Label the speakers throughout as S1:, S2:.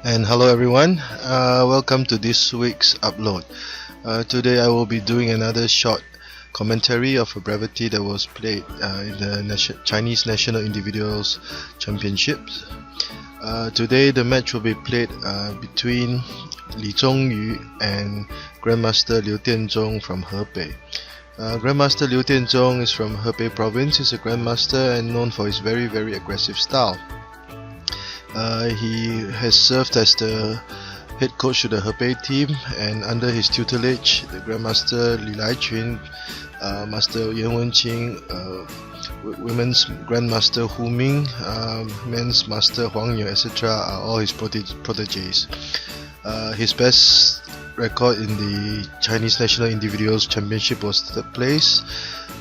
S1: And hello everyone, welcome to this week's upload. Today I will be doing another short commentary of a brevity that was played in the Chinese National Individuals Championships. Today the match will be played between Li Zhongyu and Grandmaster Liu Dianzhong from Hebei. Grandmaster Liu Dianzhong is from Hebei Province. He's a Grandmaster and known for his very aggressive style. He has served as the head coach of the Hebei team, and under his tutelage, the Grandmaster Li Laiqun, Master Yan Wenqing, Women's Grandmaster Hu Ming, Men's Master Xiangqi, etc. are all his proteges. His best record in the Chinese National Individuals Championship was third place,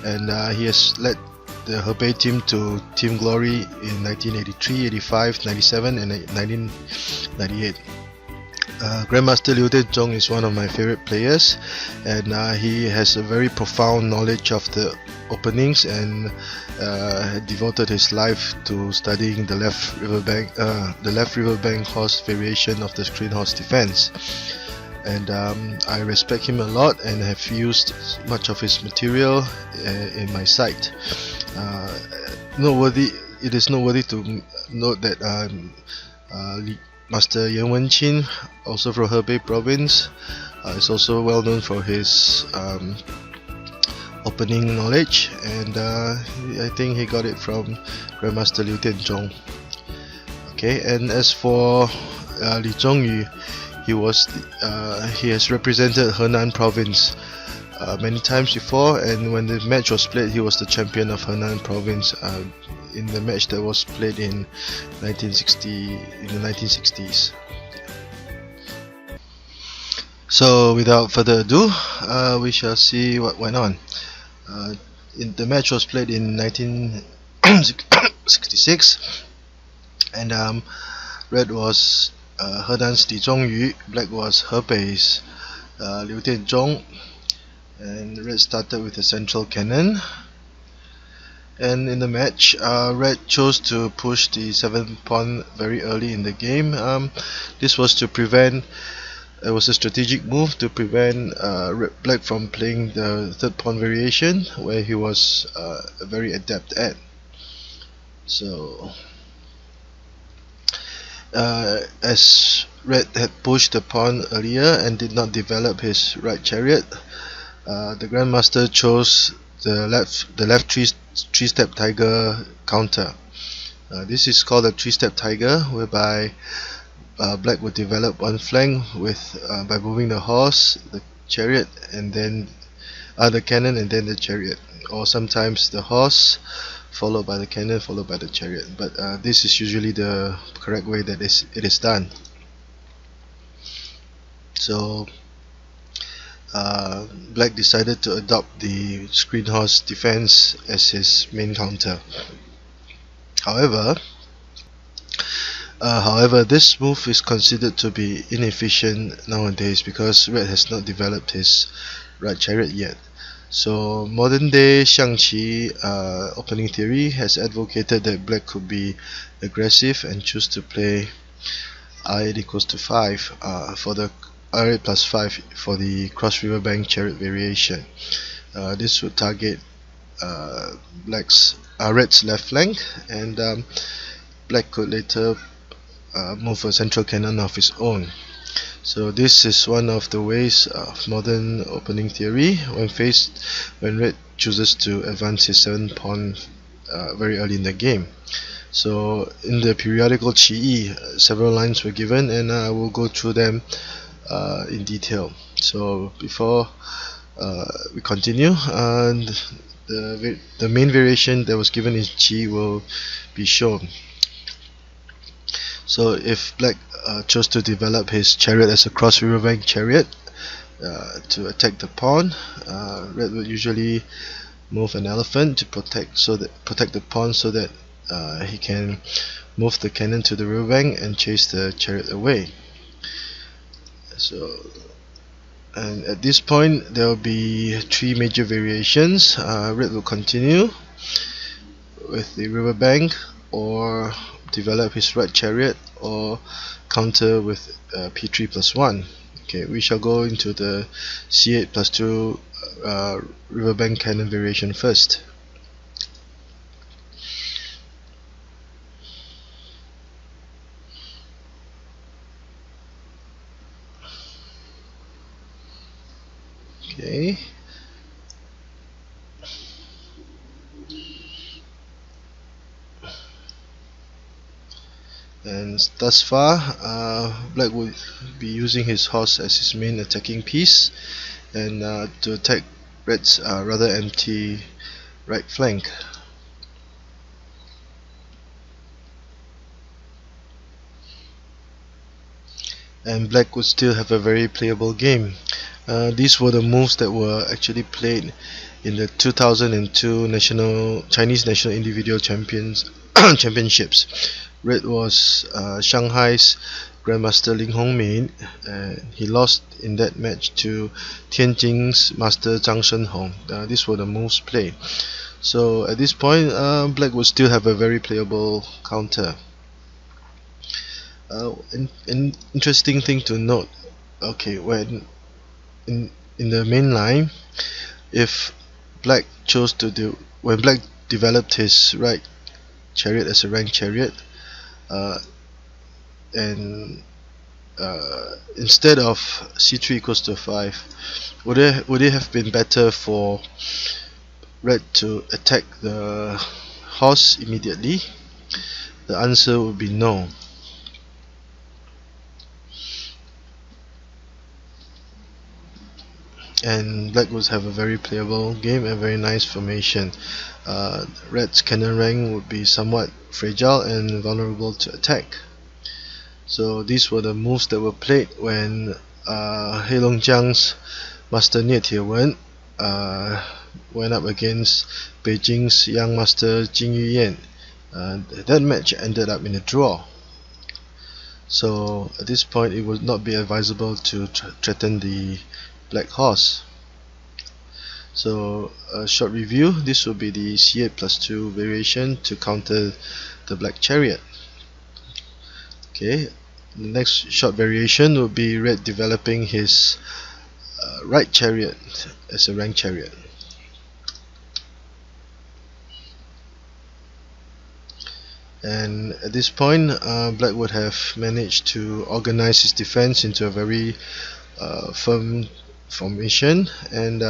S1: and he has led the Hebei team to team glory in 1983, 85, 97 and 1998. Grandmaster Liu Dianzhong is one of my favorite players, and he has a very profound knowledge of the openings and devoted his life to studying the left riverbank horse variation of the screen horse defense. And I respect him a lot and have used much of his material in my site. It is noteworthy to note that Master Yan Wenqing, also from Hebei Province, is also well known for his opening knowledge, and I think he got it from Grandmaster Liu Dianzhong. Okay, and as for Li Zhongyu, he has represented Henan Province many times before, and when the match was played, he was the champion of Henan Province in the match that was played in the 1960s. So without further ado, we shall see what went on. The match was played in 1966, and red was Henan's Li Zhongyu, black was Hebei's Liu Dianzhong, and red started with a central cannon. And in the match, red chose to push the 7th pawn very early in the game. This was to prevent, it was a strategic move to prevent black from playing the 3rd pawn variation, where he was very adept at. So as red had pushed the pawn earlier and did not develop his right chariot, the Grandmaster chose the left three-step tiger counter. This is called a three-step tiger, whereby black would develop one flank by moving the horse, the chariot, and then the cannon, and then the chariot, or sometimes the horse followed by the cannon, followed by the chariot. But this is usually the correct way that it is done. So black decided to adopt the screen horse defense as his main counter. However, this move is considered to be inefficient nowadays because red has not developed his right chariot yet. So modern day Xiangqi opening theory has advocated that black could be aggressive and choose to play r8 equals to 5 for the r8 plus 5 for the cross riverbank chariot variation. This would target red's left flank, and black could later move a central cannon of his own. So this is one of the ways of modern opening theory when red chooses to advance his 7th pawn very early in the game. So in the Periodical Qiyi, several lines were given, and I will go through them in detail. So before we continue, the main variation that was given in Qi will be shown. So if black chose to develop his chariot as a cross riverbank chariot to attack the pawn, red would usually move an elephant to protect the pawn, so that he can move the cannon to the riverbank and chase the chariot away. So, and at this point there will be 3 major variations. Red will continue with the riverbank, or develop his right chariot or counter with p3+1. Okay, we shall go into the c8+2 riverbank cannon variation first. Okay. And thus far, Black would be using his horse as his main attacking piece, and to attack Red's rather empty right flank. And Black would still have a very playable game. These were the moves that were actually played in the 2002 Chinese National Individual Championships. Red was Shanghai's Grandmaster Lin Ming, and he lost in that match to Tianjin's Master Zhang Shenhong. These were the moves played. So at this point, Black would still have a very playable counter. An interesting thing to note, okay, when in the main line, if Black chose to do, when Black developed his right chariot as a rank chariot, and instead of c3 equals to 5, would it have been better for Red to attack the horse immediately? The answer would be no. And Black would have a very playable game and very nice formation. Red's cannon rank would be somewhat fragile and vulnerable to attack. So these were the moves that were played when Heilongjiang's Master Nie Tiewen went up against Beijing's young Master Jing Yuyan. That match ended up in a draw. So at this point, it would not be advisable to threaten the Black horse. So a short review, this will be the c8+2 variation to counter the Black chariot. Okay, the next short variation will be Red developing his right chariot as a rank chariot. And at this point, Black would have managed to organize his defense into a very firm formation, and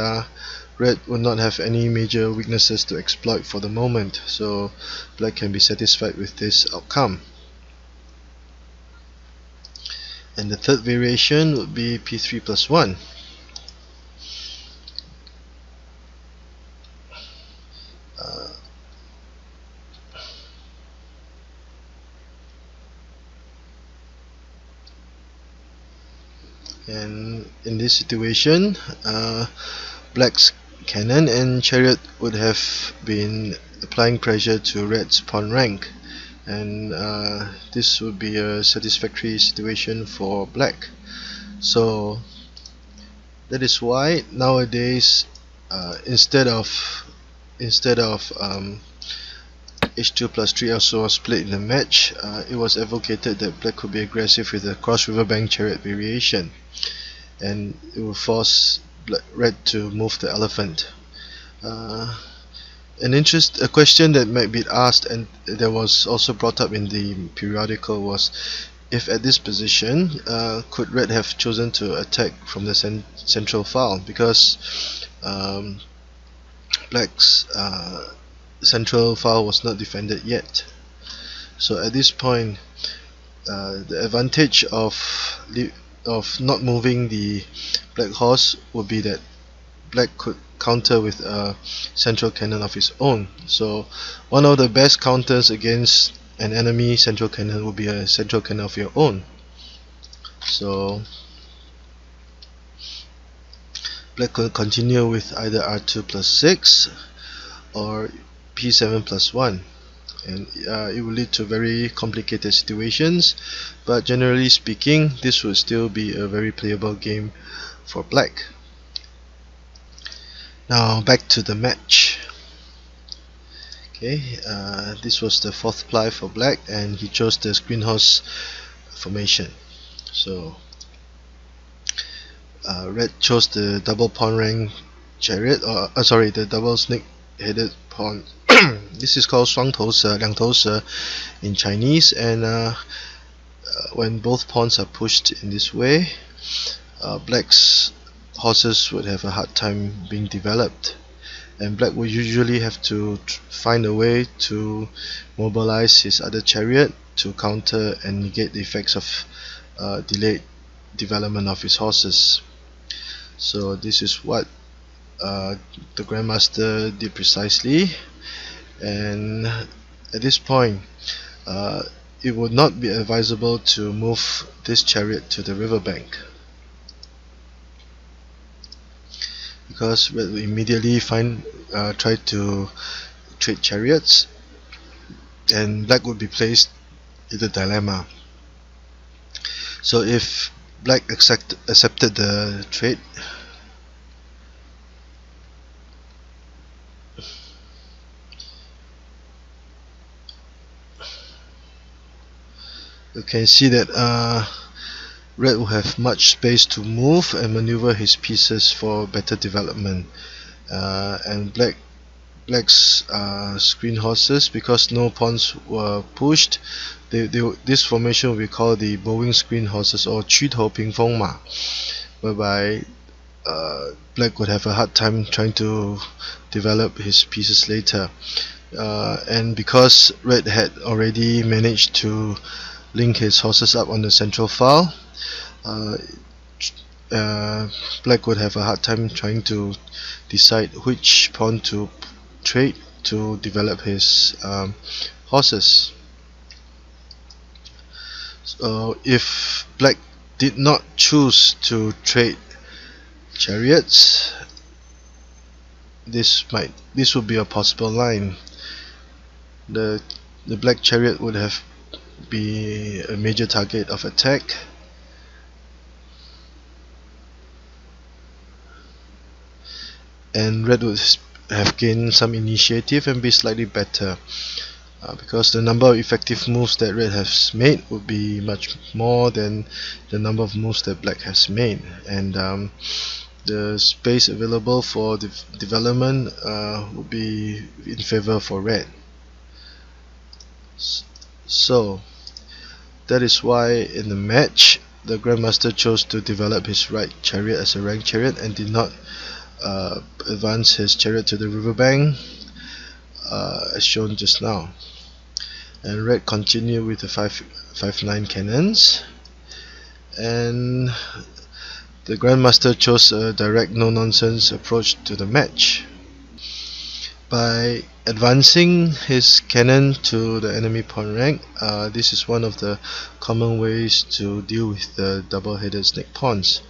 S1: Red would not have any major weaknesses to exploit for the moment, so Black can be satisfied with this outcome. And the third variation would be p3+1. And in this situation, Black's cannon and chariot would have been applying pressure to Red's pawn rank, and this would be a satisfactory situation for Black. So that is why nowadays, instead of h2+3 also was played in the match, it was advocated that Black could be aggressive with the cross riverbank chariot variation, and it will force Red to move the elephant. A question that might be asked, and that was also brought up in the periodical, was if at this position could Red have chosen to attack from the central file, because Black's central file was not defended yet. So at this point, the advantage of not moving the Black horse would be that Black could counter with a central cannon of his own. So one of the best counters against an enemy central cannon would be a central cannon of your own. So Black could continue with either r2+6 or p7+1, and it will lead to very complicated situations, but generally speaking, this would still be a very playable game for Black. Now back to the match. Okay, this was the fourth ply for black, and he chose the screen horse formation. So red chose the double pawn rank chariot, or sorry, the double snake-headed pawn. This is called 双头蛇, 两头蛇 in Chinese, and when both pawns are pushed in this way, black's horses would have a hard time being developed, and black would usually have to find a way to mobilize his other chariot to counter and negate the effects of delayed development of his horses. So this is what the Grandmaster did precisely, and at this point it would not be advisable to move this chariot to the riverbank, because red will immediately try to trade chariots, and black would be placed in the dilemma. So if black accepted the trade, you can see that red will have much space to move and maneuver his pieces for better development, and black's screen horses, because no pawns were pushed, this formation will be called the bowing screen horses, or 区头屏风马, whereby black would have a hard time trying to develop his pieces later, and because red had already managed to link his horses up on the central file, black would have a hard time trying to decide which pawn to trade to develop his horses. So if black did not choose to trade chariots, this would be a possible line. The black chariot would have be a major target of attack, and red would have gained some initiative and be slightly better, because the number of effective moves that red has made would be much more than the number of moves that black has made, and the space available for development would be in favor for red. So that is why in the match the Grandmaster chose to develop his right chariot as a rank chariot and did not advance his chariot to the riverbank, as shown just now. And red continued with the 5-9 cannons, and the Grandmaster chose a direct no-nonsense approach to the match. By advancing his cannon to the enemy pawn rank, this is one of the common ways to deal with the double-headed snake pawns.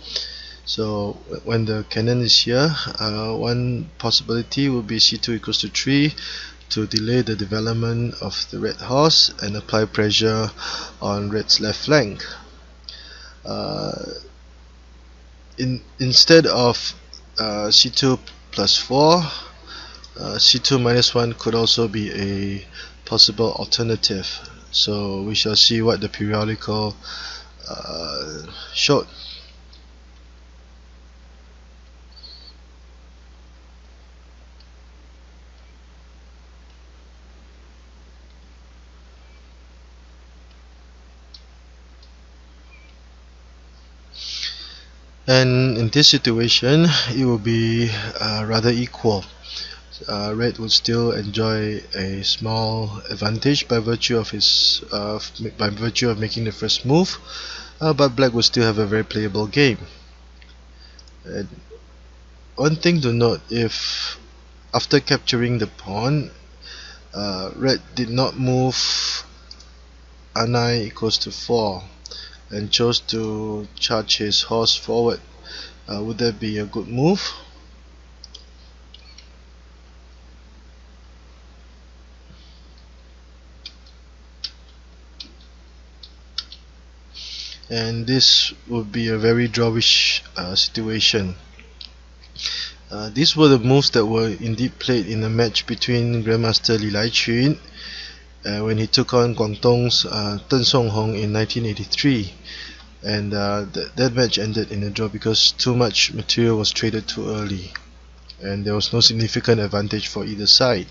S1: So when the cannon is here, one possibility will be c2 equals to 3 to delay the development of the red horse and apply pressure on red's left flank. Instead of c2 plus 4, c2 minus 1 could also be a possible alternative. So we shall see what the periodical showed. And in this situation, it will be rather equal. Red would still enjoy a small advantage by virtue of making the first move, but black would still have a very playable game. And one thing to note: if after capturing the pawn, red did not move a9 equals to 4 and chose to charge his horse forward, would that be a good move? And this would be a very drawish situation. These were the moves that were indeed played in a match between Grandmaster Li Laiqun when he took on Guangdong's Deng Songhong in 1983, and that match ended in a draw because too much material was traded too early and there was no significant advantage for either side.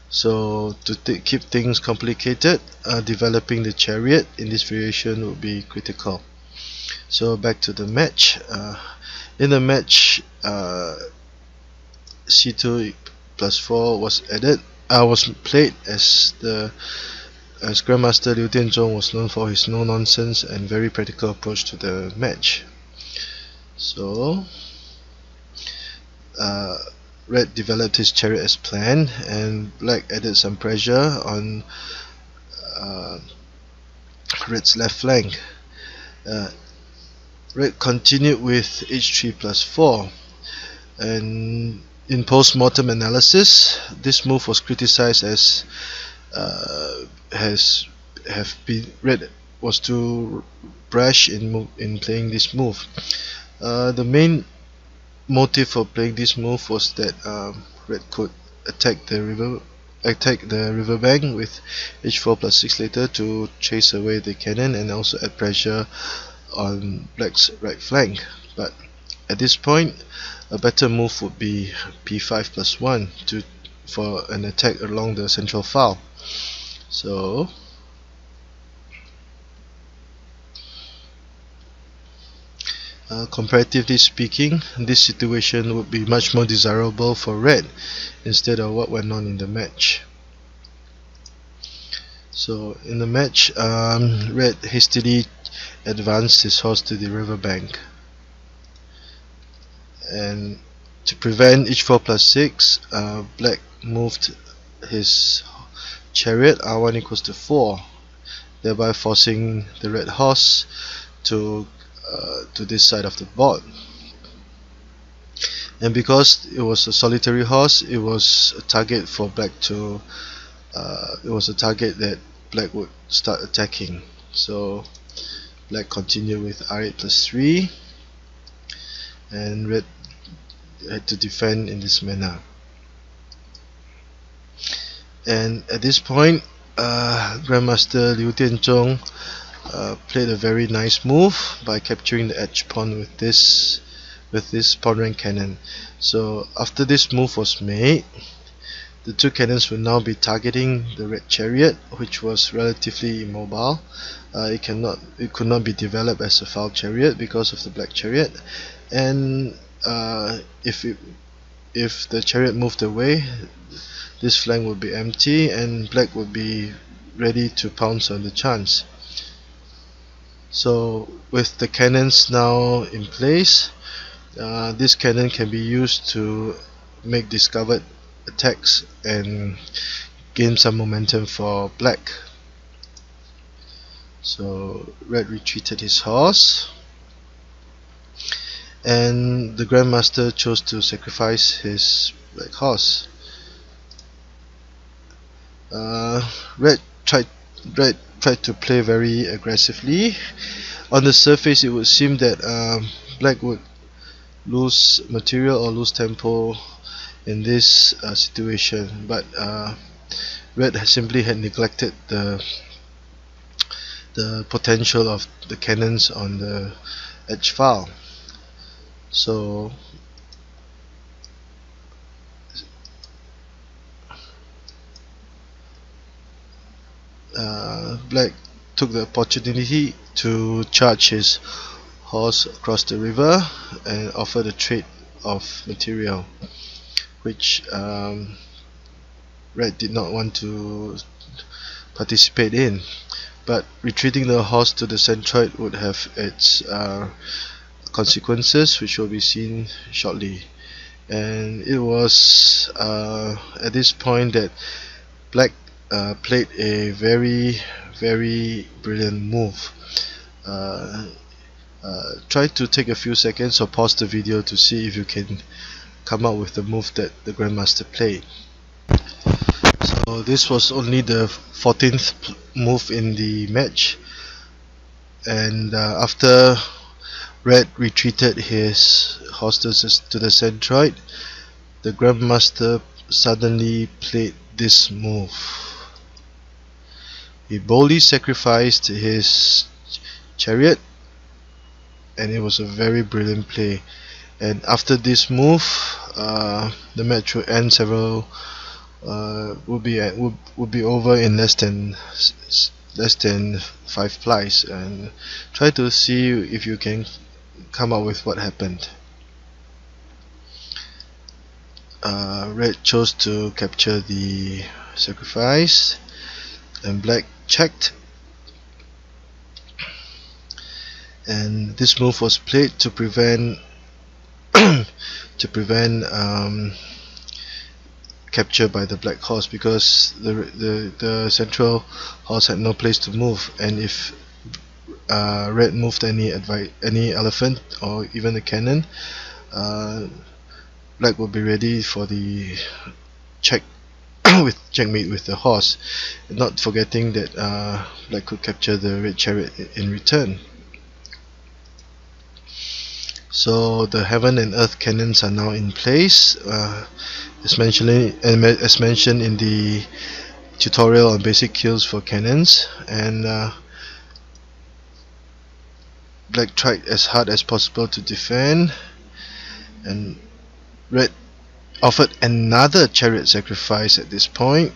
S1: So to keep things complicated, developing the chariot in this variation would be critical. So back to the match. In the match, c2 plus 4 was played as Grandmaster Liu Dianzhong was known for his no-nonsense and very practical approach to the match. So Red developed his chariot as planned, and Black added some pressure on Red's left flank. Red continued with h3 plus 4, and in post-mortem analysis, this move was criticized as Red was too brash in playing this move. The main motive for playing this move was that Red could attack the riverbank with h4 plus 6 later to chase away the cannon and also add pressure on Black's right flank. But at this point, a better move would be p5 plus 1 for an attack along the central file. So comparatively speaking, this situation would be much more desirable for Red instead of what went on in the match. So in the match, Red hastily advanced his horse to the riverbank, and to prevent h4 plus 6, Black moved his chariot r1 equals to 4, thereby forcing the red horse to this side of the board. And because it was a solitary horse, it was a target for Black to it was a target that Black would start attacking. So Black continued with r8 plus 3, and Red had to defend in this manner. And at this point, Grandmaster Liu Dianzhong played a very nice move by capturing the edge pawn with this pawn rank cannon. So after this move was made, the two cannons will now be targeting the red chariot, which was relatively immobile. It could not be developed as a foul chariot because of the black chariot, and if the chariot moved away, this flank would be empty and Black would be ready to pounce on the chance. So with the cannons now in place, this cannon can be used to make discovered attacks and gain some momentum for Black. So Red retreated his horse, and the Grandmaster chose to sacrifice his black horse. Red tried to play very aggressively. On the surface, it would seem that Black would lose material or lose tempo in this situation, but Red simply had neglected the potential of the cannons on the edge file. So Black took the opportunity to charge his horse across the river and offer the trade of material, which Red did not want to participate in. But retreating the horse to the centroid would have its consequences, which will be seen shortly. And it was at this point that Black played a very brilliant move. Try to take a few seconds or pause the video to see if you can come up with the move that the Grandmaster played. So this was only the 14th move in the match, and after Red retreated his horses to the centroid. The Grandmaster suddenly played this move. He boldly sacrificed his chariot, and it was a very brilliant play. And after this move, the match will end would be over in less than 5 plies, and try to see if you can come up with what happened. Red chose to capture the sacrifice, and black checked, and this move was played to prevent capture by the black horse, because the central horse had no place to move, and if red moved any elephant or even a cannon, black would be ready for the checkmate with the horse, not forgetting that black could capture the red chariot in return. So the heaven and earth cannons are now in place, as mentioned in the tutorial on basic kills for cannons, and black tried as hard as possible to defend, and red offered another chariot sacrifice at this point,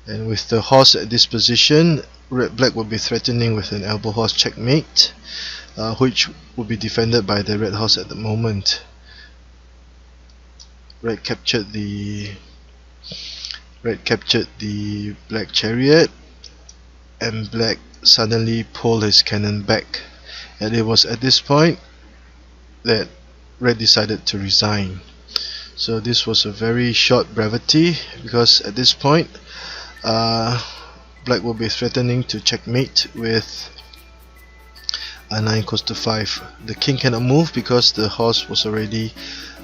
S1: and with the horse at this position, black would be threatening with an elbow horse checkmate, which would be defended by the red horse at the moment. Red captured the black chariot, and black suddenly pulled his cannon back, and it was at this point that red decided to resign. So this was a very short brevity, because at this point black will be threatening to checkmate with a 9 goes to 5. The king cannot move because the horse was already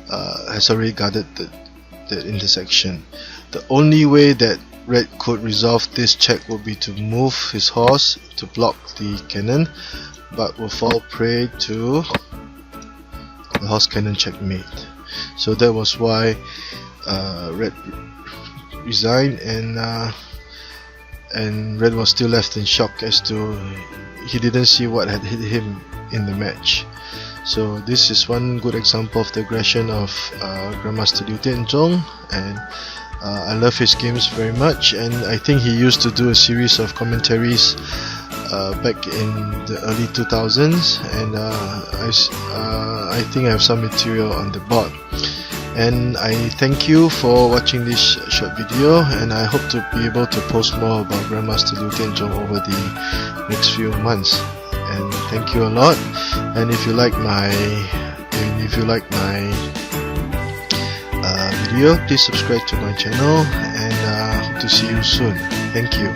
S1: has already guarded the intersection. The only way that red could resolve this check would be to move his horse to block the cannon, but will fall prey to the horse cannon checkmate. So that was why red resigned, and red was still left in shock as to he didn't see what had hit him in the match. So this is one good example of the aggression of Grandmaster Liu Dianzhong, and I love his games very much, and I think he used to do a series of commentaries back in the early 2000s, and I think I have some material on the board. And I thank you for watching this short video, and I hope to be able to post more about Grandmaster Liu Dianzhong over the next few months. And thank you a lot. And if you like my video, please subscribe to my channel, and hope to see you soon. Thank you.